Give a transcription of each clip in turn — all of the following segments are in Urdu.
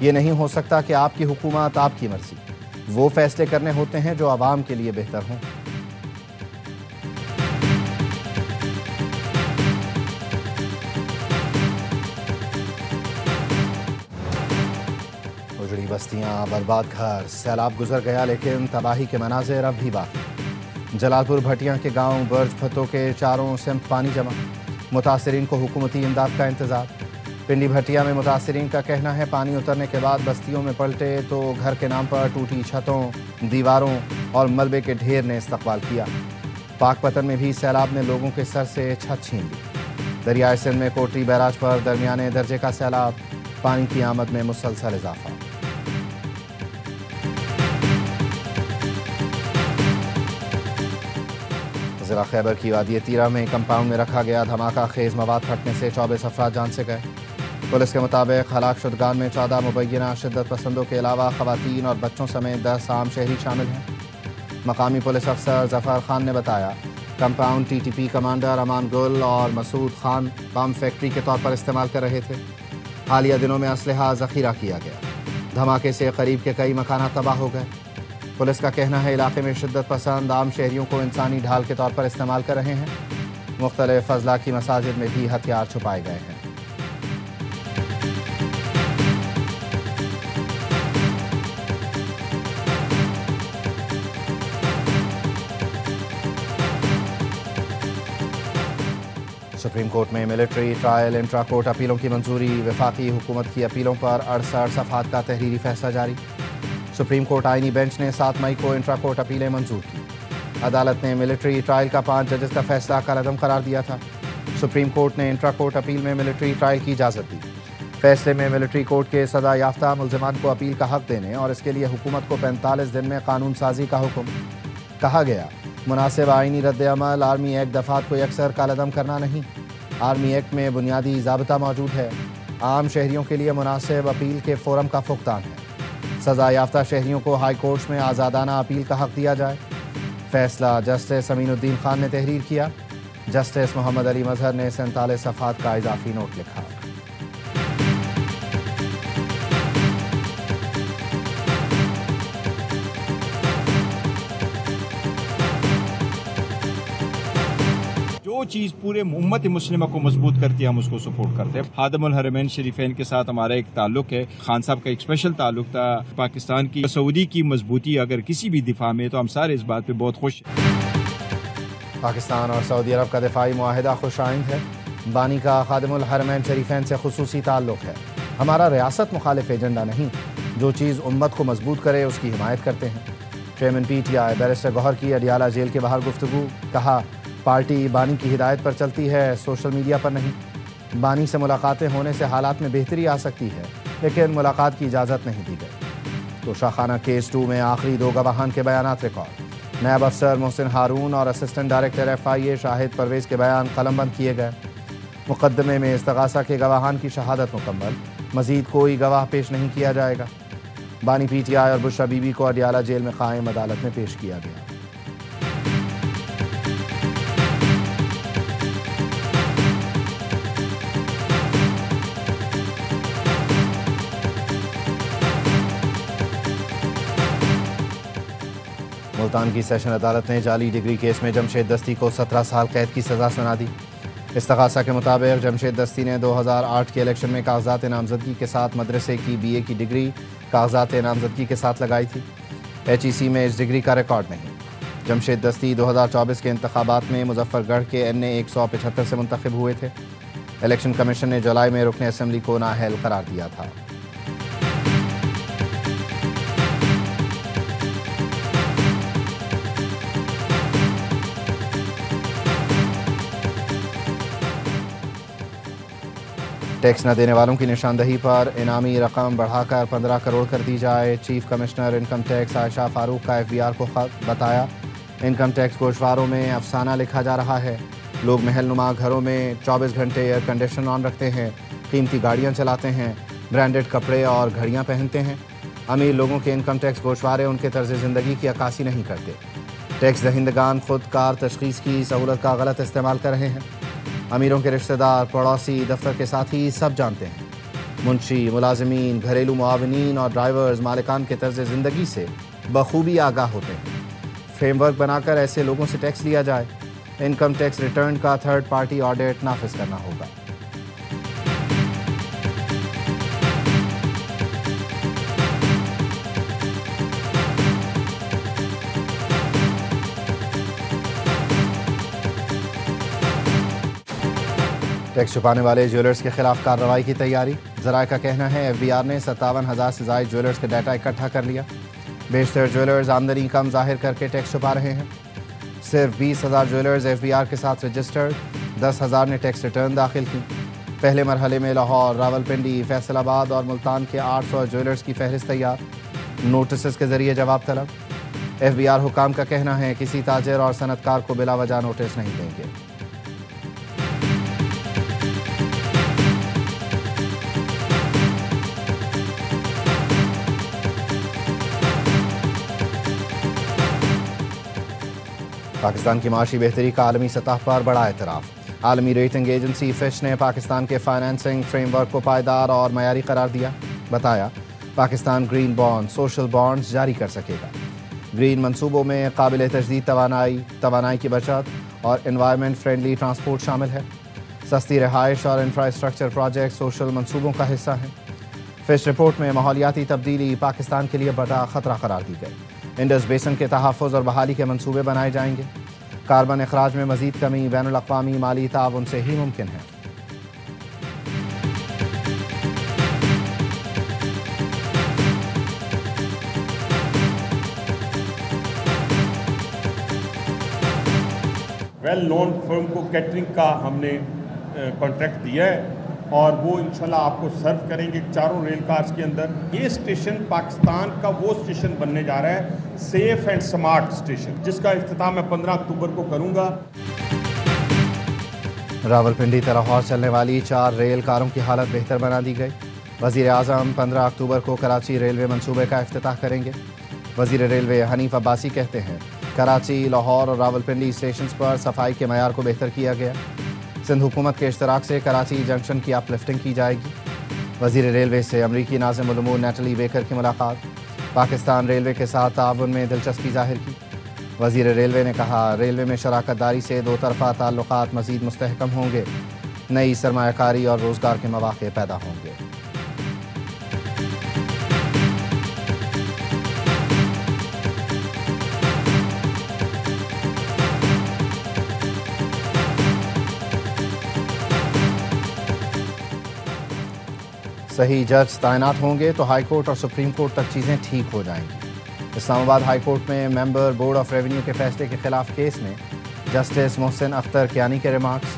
یہ نہیں ہو سکتا کہ آپ کی حکومت آپ کی مرضی، وہ فیصلے کرنے ہوتے ہیں جو عوام کے لیے بہتر ہوں۔ اجڑی بستیاں، برباد گھر، سیلاب گزر گیا لیکن تباہی کے مناظر اب بھی باقی۔ جلال پور بھٹیاں کے گاؤں برج پھتوں کے چاروں سمت پانی جمع، متاثرین کو حکومتی امداد کا انتظار۔ پنڈی بھٹیا میں متاثرین کا کہنا ہے پانی اترنے کے بعد بستیوں میں پلٹے تو گھر کے نام پر ٹوٹی چھتوں، دیواروں اور ملبے کے ڈھیر نے استقبال کیا۔ پاک پتن میں بھی سیلاب نے لوگوں کے سر سے چھت چھین لی۔ دریائے سندھ میں کوٹری بیراج پر درمیانے درجے کا سیلاب، پانی کی آمد میں مسلسل اضافہ۔ ضلع خیبر کی وادی تیرہ میں کمپاؤنڈ میں رکھا گیا دھماکہ خیز مواد پھٹنے سے 24 افراد جان سے گئے۔ پولیس کے مطابق ہلاک شدگان میں 14 مبینہ شدت پسندوں کے علاوہ خواتین اور بچوں سمیت 10 عام شہری شامل ہیں۔ مقامی پولیس افسر ظفر خان نے بتایا compound T T P commander امان گل اور مسعود خان بم فیکٹری کے طور پر استعمال کر رہے تھے۔ حالیہ دنوں میں اسلحہ ذخیرہ کیا گیا۔ دھماکے سے قریب کے کئی مکانات تباہ ہو گئے۔ پولیس کا کہنا ہے علاقے میں شدت پسند عام شہریوں کو انسانی ڈھال کے طور پر استعمال کر رہے ہیں۔ مختلف اضلاع کی مساجد میں بھی ہتھیار چھپائے گئے ہیں۔ سپریم کورٹ میں ملٹری ٹرائل انٹرا کورٹ اپیلوں کی منظوری، وفاقی حکومت کی اپیلوں پر 68 صفحات کا تحریری فیصلہ جاری۔ سپریم کورٹ آئینی بینچ نے 7 مئی کو انٹرا کورٹ اپیلیں منظور کی۔ عدالت نے ملٹری ٹرائل کا 5 ججز کا فیصلہ کالعدم قرار دیا تھا۔ سپریم کورٹ نے انٹرا کورٹ اپیل میں ملٹری ٹرائل کی اجازت دی۔ فیصلے میں ملٹری کورٹ کے سزا یافتہ ملزمان کو اپیل کا حق دینے اور اس کے لیے حکومت کو 45 دن میں قانون سازی کا حکم۔ کہا گیا مناسب آئینی رد عمل آرمی ایکٹ دفعات کو یکسر کالعدم کرنا نہیں۔ آرمی ایکٹ میں بنیادی ضابطہ موجود ہے۔ عام شہریوں کے لیے مناسب اپیل کے فورم کا فقدان ہے۔ سزا یافتہ شہریوں کو ہائی کورٹس میں آزادانہ اپیل کا حق دیا جائے۔ فیصلہ جسٹس امین الدین خان نے تحریر کیا۔ جسٹس محمد علی مظہر نے 47 صفحات کا اضافی نوٹ لکھا۔ جو چیز پورے امت مسلمہ کو مضبوط کرتی ہے ہم اس کو سپورٹ کرتے ہیں۔ خادم الحرمین شریفین کے ساتھ ہمارا ایک تعلق ہے، خان صاحب کا ایک اسپیشل تعلق تھا۔ پاکستان کی سعودی کی مضبوطی اگر کسی بھی دفاع میں تو ہم سارے اس بات پہ بہت خوش ہیں۔ پاکستان اور سعودی عرب کا دفاعی معاہدہ خوش آئند ہے۔ بانی کا خادم الحرمین شریفین سے خصوصی تعلق ہے۔ ہمارا ریاست مخالف ایجنڈا نہیں، جو چیز امت کو مضبوط کرے اس کی حمایت کرتے ہیں۔ Chairman PTI barrister Gohar کی اڈیالہ جیل کے باہر گفتگو، کہا پارٹی بانی کی ہدایت پر چلتی ہے، سوشل میڈیا پر نہیں۔ بانی سے ملاقاتیں ہونے سے حالات میں بہتری آ سکتی ہے، لیکن ملاقات کی اجازت نہیں دی گئی۔ توشاخانہ کیس 2 میں آخری 2 گواہان کے بیانات ریکارڈ۔ نائب افسر محسن ہارون اور اسسٹنٹ ڈائریکٹر FIA شاہد پرویز کے بیان قلم بند کیے گئے۔ مقدمے میں استغاثہ کے گواہان کی شہادت مکمل، مزید کوئی گواہ پیش نہیں کیا جائے گا۔ بانی PTI اور بشرا بی بی کو اڈیالہ جیل میں قائم عدالت میں پیش کیا گیا۔ ملتان کی سیشن عدالت نے جعلی ڈگری کیس میں جمشید دستی کو 17 سال قید کی سزا سنا دی۔ استغاثہ کے مطابق جمشید دستی نے 2008 کے الیکشن میں کاغذات نامزدگی کے ساتھ مدرسے کی BA کی ڈگری کاغذات نامزدگی کے ساتھ لگائی تھی۔ HEC میں اس ڈگری کا ریکارڈ نہیں۔ جمشید دستی 2024 کے انتخابات میں مظفر گڑھ کے NA 175 سے منتخب ہوئے تھے۔ الیکشن کمیشن نے جولائی میں رکن اسمبلی کو نااہل قرار دیا تھا۔ ٹیکس نہ دینے والوں کی نشاندہی پر انعامی رقم بڑھا کر 15 کروڑ کر دی جائے۔ چیف کمشنر انکم ٹیکس عائشہ فاروق کا FBR کو خط، بتایا انکم ٹیکس گوشواروں میں افسانہ لکھا جا رہا ہے۔ لوگ محل نما گھروں میں 24 گھنٹے ایئر کنڈیشن آن رکھتے ہیں، قیمتی گاڑیاں چلاتے ہیں، برانڈڈ کپڑے اور گھڑیاں پہنتے ہیں۔ امیر لوگوں کے انکم ٹیکس گوشوارے ان کے طرز زندگی کی عکاسی نہیں کرتے۔ ٹیکس دہندگان خود کار تشخیص کی سہولت کا غلط استعمال کر رہے ہیں۔ امیروں کے رشتہ دار، پڑوسی، دفتر کے ساتھی سب جانتے ہیں۔ منشی، ملازمین، گھریلو معاونین اور ڈرائیورز مالکان کے طرز زندگی سے بخوبی آگاہ ہوتے ہیں۔ فریم ورک بنا کر ایسے لوگوں سے ٹیکس لیا جائے۔ انکم ٹیکس ریٹرن کا تھرڈ پارٹی آڈٹ نافذ کرنا ہوگا۔ ٹیکس چھپانے والے جیولرز کے خلاف کارروائی کی تیاری۔ ذرائع کا کہنا ہے ایف بی آر نے 57,000 سے زائد جیولرز کے ڈیٹا اکٹھا کر لیا۔ بیشتر جیولرز آمدنی کم ظاہر کر کے ٹیکس چھپا رہے ہیں۔ صرف 20,000 جیولرز ایف بی آر کے ساتھ رجسٹرڈ، 10,000 نے ٹیکس ریٹرن داخل کی۔ پہلے مرحلے میں لاہور، راولپنڈی، فیصل آباد اور ملتان کے 800 جیولرز کی فہرست تیار، نوٹسز کے ذریعے جواب طلب۔ ایف بی آر حکام کا کہنا ہے کسی تاجر اور صنعت کار کو بلا وجہ نوٹس نہیں دیں گے۔ پاکستان کی معاشی بہتری کا عالمی سطح پر بڑا اعتراف۔ عالمی ریٹنگ ایجنسی فش نے پاکستان کے فائنانسنگ فریم ورک کو پائیدار اور معیاری قرار دیا۔ بتایا Pakistan green bond, social bonds جاری کر سکے گا۔ گرین منصوبوں میں قابل تجدید توانائی کی بچت اور انوائرمنٹ فرینڈلی ٹرانسپورٹ شامل ہے۔ سستی رہائش اور انفراسٹرکچر پروجیکٹ سوشل منصوبوں کا حصہ ہیں۔ فش رپورٹ میں ماحولیاتی تبدیلی پاکستان کے لیے بڑا خطرہ قرار دی گئی۔ انڈس بیسن کے تحفظ اور بحالی کے منصوبے بنائے جائیں گے۔ کاربن اخراج میں مزید کمی بین الاقوامی مالی تعاون سے ہی ممکن ہے۔ ویل نون فرم کو کیٹرنگ کا ہم نے کانٹریکٹ دیا ہے اور وہ انشاءاللہ آپ کو سرو کریں گے چاروں ریل کارز کے اندر۔ یہ اسٹیشن پاکستان کا وہ اسٹیشن بننے جا رہا ہے، سیف اینڈ سمارٹ اسٹیشن، جس کا افتتاح میں 15 اکتوبر کو کروں گا۔ راولپنڈی تا لاہور چلنے والی 4 ریل کاروں کی حالت بہتر بنا دی گئی۔ وزیر اعظم 15 اکتوبر کو کراچی ریلوے منصوبے کا افتتاح کریں گے۔ وزیر ریلوے حنیف عباسی کہتے ہیں کراچی، لاہور اور راولپنڈی اسٹیشنز پر صفائی کے معیار کو بہتر کیا گیا۔ سندھ حکومت کے اشتراک سے کراچی جنکشن کی اپ لفٹنگ کی جائے گی۔ وزیر ریلوے سے امریکی ناظم الامور نیٹلی بیکر کی ملاقات۔ پاکستان ریلوے کے ساتھ تعاون میں دلچسپی ظاہر کی۔ وزیر ریلوے نے کہا ریلوے میں شراکت داری سے دو طرفہ تعلقات مزید مستحکم ہوں گے، نئی سرمایہ کاری اور روزگار کے مواقع پیدا ہوں گے۔ صحیح جج تعینات ہوں گے تو ہائی کورٹ اور سپریم کورٹ تک چیزیں ٹھیک ہو جائیں گی۔ اسلام آباد ہائی کورٹ میں ممبر بورڈ آف ریونیو کے فیصلے کے خلاف کیس میں جسٹس محسن اختر کیانی کے ریمارکس۔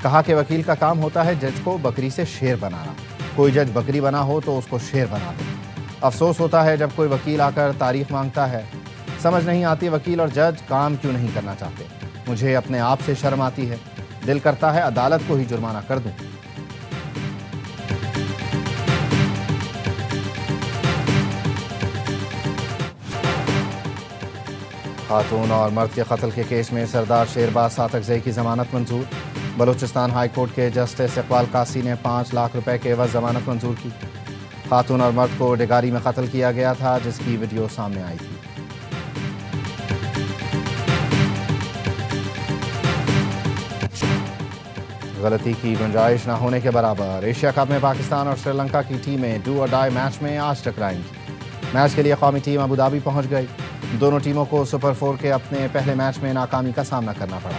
کہا کہ وکیل کا کام ہوتا ہے جج کو بکری سے شیر بنانا، کوئی جج بکری بنا ہو تو اس کو شیر بنا دے۔ افسوس ہوتا ہے جب کوئی وکیل آ کر تاریخ مانگتا ہے۔ سمجھ نہیں آتی وکیل اور جج کام کیوں نہیں کرنا چاہتے۔ مجھے اپنے آپ سے شرم آتی ہے، دل کرتا ہے عدالت کو ہی جرمانہ کر دوں۔ خاتون اور مرد کے قتل کے کیس میں سردار شیرباز ساتکزئی کی ضمانت منظور۔ بلوچستان ہائی کورٹ کے جسٹس اقبال قاسی نے 5 لاکھ روپے کے عوض ضمانت منظور کی۔ خاتون اور مرد کو ڈگاری میں قتل کیا گیا تھا جس کی ویڈیو سامنے آئی تھی۔ غلطی کی گنجائش نہ ہونے کے برابر ایشیا کپ میں پاکستان اور سری لنکا کی ٹیمیں ڈو اور ڈائی میچ میں آج ٹکرائیں گی۔ میچ کے لیے قومی ٹیم ابوظہبی پہنچ گئی۔ دونوں ٹیموں کو سپر 4 کے اپنے پہلے میچ میں ناکامی کا سامنا کرنا پڑا۔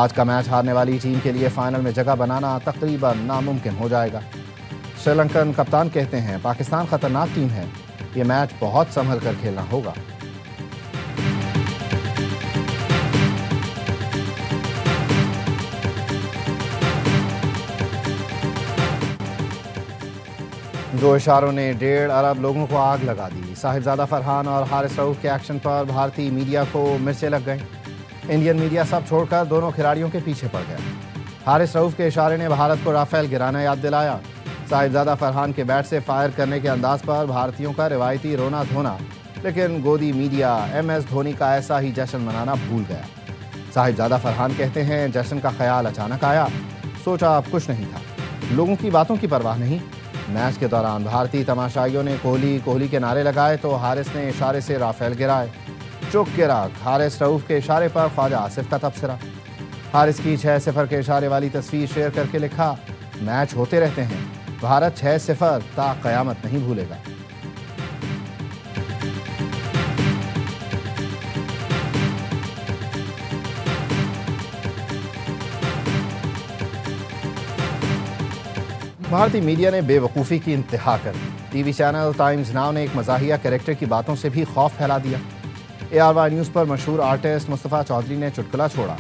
آج کا میچ ہارنے والی ٹیم کے لیے فائنل میں جگہ بنانا تقریباً ناممکن ہو جائے گا۔ سری لنکن کپتان کہتے ہیں پاکستان خطرناک ٹیم ہے، یہ میچ بہت سنبھل کر کھیلنا ہوگا۔ دو اشاروں نے 1.5 ارب لوگوں کو آگ لگا دی۔ صاحبزادہ فرحان اور حارث رؤف کے ایکشن پر بھارتی میڈیا کو مرچیں لگ گئیں۔ انڈین میڈیا سب چھوڑ کر دونوں کھلاڑیوں کے پیچھے پڑ گیا۔ حارث رؤف کے اشارے نے بھارت کو رافیل گرانا یاد دلایا۔ صاحبزادہ فرحان کے بیٹ سے فائر کرنے کے انداز پر بھارتیوں کا روایتی رونا دھونا، لیکن گودی میڈیا ایم ایس دھونی کا ایسا ہی جشن منانا بھول گیا۔ صاحبزادہ فرحان کہتے ہیں جشن کا خیال اچانک آیا، سوچا اب کچھ نہیں تھا، لوگوں کی باتوں کی پرواہ نہیں، میچ کے دوران بھارتی تماشائیوں نے کوہلی کے نعرے لگائے تو حارث نے اشارے سے رافیل گرائے. چک گرا حارث رؤوف کے اشارے پر خواجہ آصف کا تبصرہ. حارث کی 6-0 کے اشارے والی تصویر شیئر کر کے لکھا میچ ہوتے رہتے ہیں, بھارت 6-0 تا قیامت نہیں بھولے گا. بھارتی میڈیا نے بے وقوفی کی انتہا کر دی. T V channel Times Now نے ایک مزاحیہ کریکٹر کی باتوں سے بھی خوف پھیلا دیا. ARY نیوز پر مشہور آرٹسٹ مصطفیٰ چودھری نے چٹکلا چھوڑا.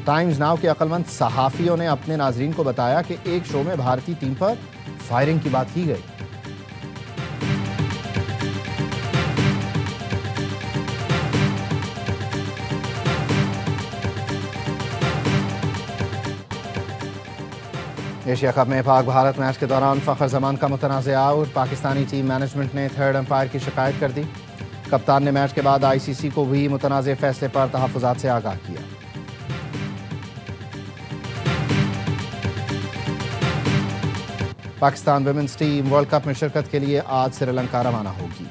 ٹائمز ناؤ کے عقلمند صحافیوں نے اپنے ناظرین کو بتایا کہ ایک شو میں بھارتی ٹیم پر فائرنگ کی بات کی گئی. ایشیا کپ میں پاک بھارت میچ کے دوران فخر زمان کا متنازع آؤٹ. پاکستانی ٹیم مینجمنٹ نے تھرڈ امپائر کی شکایت کر دی. کپتان نے میچ کے بعد ICC کو بھی متنازع فیصلے پر تحفظات سے آگاہ کیا. Pakistan women's team world cup میں شرکت کے لیے آج سری لنکا روانہ ہوگی.